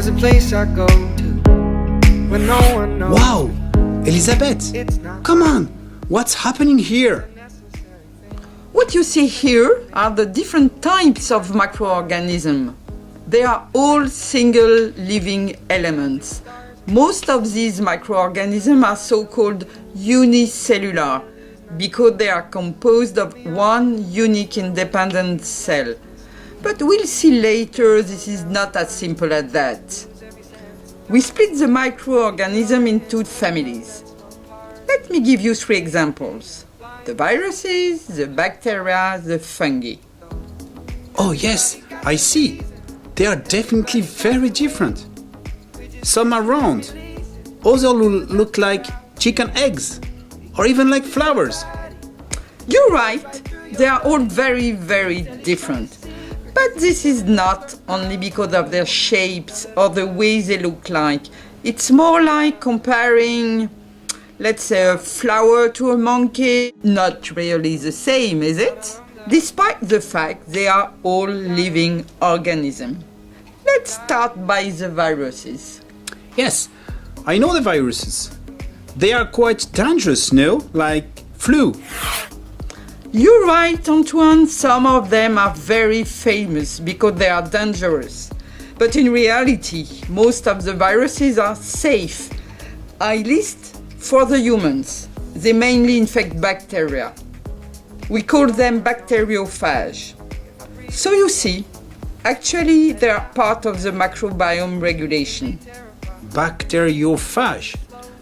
There's a place I go to when no one knows. Wow! Elizabeth, come on! What's happening here? What you see here are the different types of microorganisms. They are all single living elements. Most of these microorganisms are so-called unicellular because they are composed of one unique independent cell. But we'll see later this is not as simple as that. We split the microorganism into families. Let me give you 3 examples. The viruses, the bacteria, the fungi. Oh yes, I see. They are definitely very different. Some are round, others look like chicken eggs, or even like flowers. You're right, they are all very, very different. But this is not only because of their shapes or the way they look like. It's more like comparing, let's say, a flower to a monkey. Not really the same, is it? Despite the fact they are all living organisms. Let's start by the viruses. Yes, I know the viruses. They are quite dangerous, no? Like flu. You're right, Antoine, some of them are very famous because they are dangerous. But in reality, most of the viruses are safe, at least for the humans. They mainly infect bacteria. We call them bacteriophages. So you see, actually they are part of the microbiome regulation. Bacteriophage.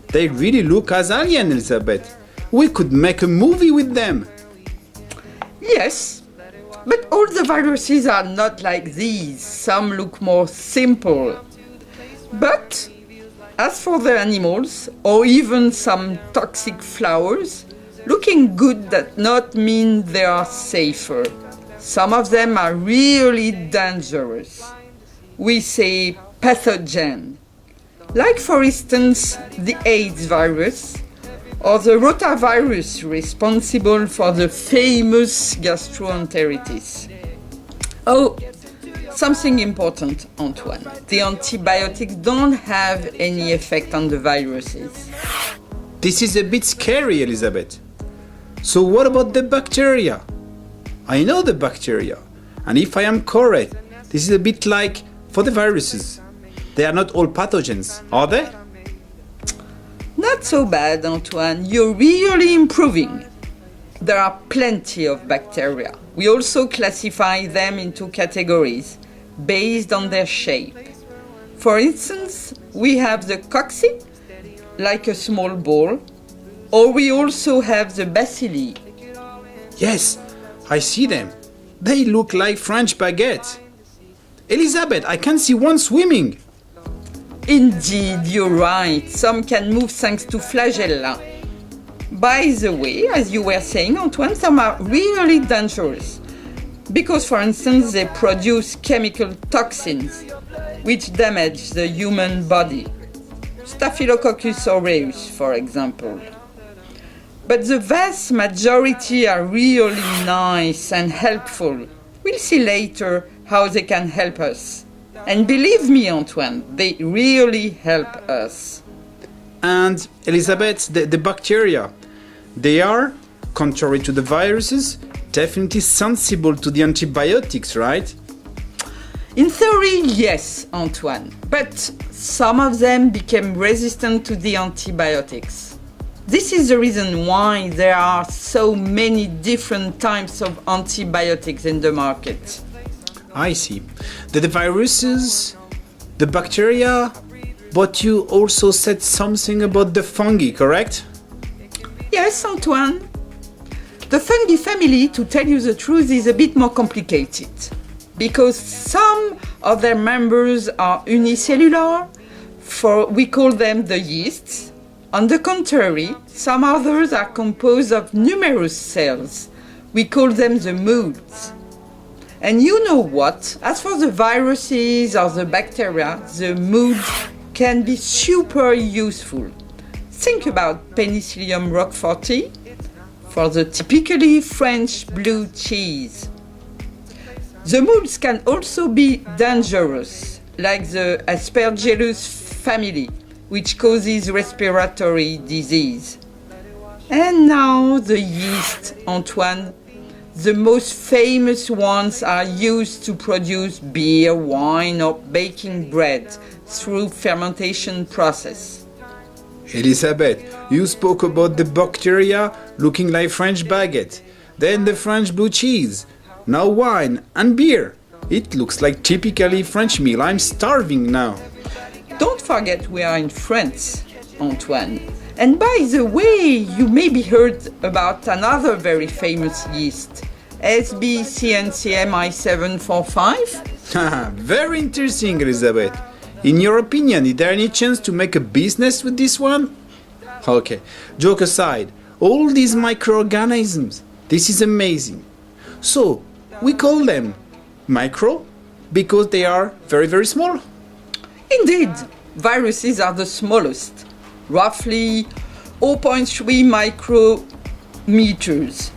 They really look as alien, Elizabeth. We could make a movie with them. Yes, but all the viruses are not like these. Some look more simple. But as for the animals, or even some toxic flowers, looking good does not mean they are safer. Some of them are really dangerous. We say pathogen. Like for instance, the AIDS virus, or the rotavirus responsible for the famous gastroenteritis. Oh, something important, Antoine. The antibiotics don't have any effect on the viruses. This is a bit scary, Elizabeth. So what about the bacteria? I know the bacteria, and if I am correct, this is a bit like for the viruses. They are not all pathogens, are they? Not so bad, Antoine. You're really improving. There are plenty of bacteria. We also classify them into categories based on their shape. For instance, we have the cocci, like a small ball, or we also have the bacilli. Yes, I see them. They look like French baguettes. Elizabeth, I can see one swimming. Indeed, you're right. Some can move thanks to flagella. By the way, as you were saying, Antoine, some are really dangerous. Because, for instance, they produce chemical toxins which damage the human body. Staphylococcus aureus, for example. But the vast majority are really nice and helpful. We'll see later how they can help us. And believe me, Antoine, they really help us. And Elizabeth, the bacteria, they are, contrary to the viruses, definitely sensible to the antibiotics, right? In theory, yes, Antoine. But some of them became resistant to the antibiotics. This is the reason why there are so many different types of antibiotics in the market. I see. The viruses, the bacteria, but you also said something about the fungi, correct? Yes, Antoine. The fungi family, to tell you the truth, is a bit more complicated because some of their members are unicellular, we call them the yeasts. On the contrary, some others are composed of numerous cells. We call them the molds. And you know what? As for the viruses or the bacteria, the molds can be super useful. Think about Penicillium roqueforti for the typically French blue cheese. The molds can also be dangerous like the Aspergillus family, which causes respiratory disease. And now the yeast, Antoine. The most famous ones are used to produce beer, wine, or baking bread through fermentation process. Elisabeth, you spoke about the bacteria looking like French baguette, then the French blue cheese, now wine and beer. It looks like typically French meal. I'm starving now. Don't forget we are in France, Antoine. And by the way, you maybe heard about another very famous yeast, SBCNCMI745? Very interesting, Elizabeth. In your opinion, is there any chance to make a business with this one? Okay, joke aside, all these microorganisms, this is amazing. So, we call them micro because they are very, very small. Indeed, viruses are the smallest, roughly 0.3 micrometers.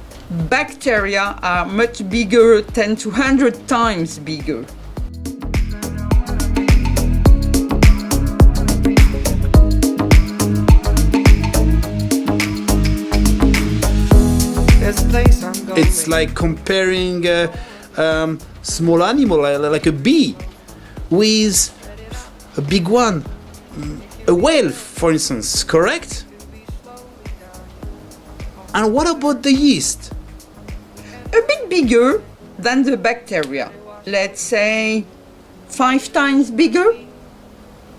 Bacteria are much bigger, 10 to 100 times bigger. It's like comparing a small animal, like a bee, with a big one, a whale, for instance, correct? And what about the yeast? A bit bigger than the bacteria. Let's say 5 times bigger.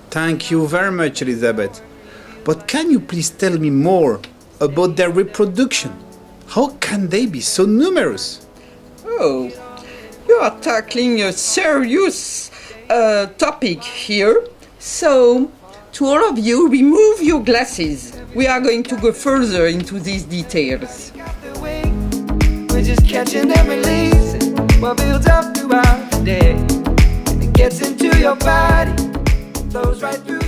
Thank you very much, Elizabeth. But can you please tell me more about their reproduction? How can they be so numerous? Oh, you are tackling a serious topic here. So, to all of you, remove your glasses. We are going to go further into these details. We're just catching and releasing what builds up throughout the day. It gets into your body, flows right through.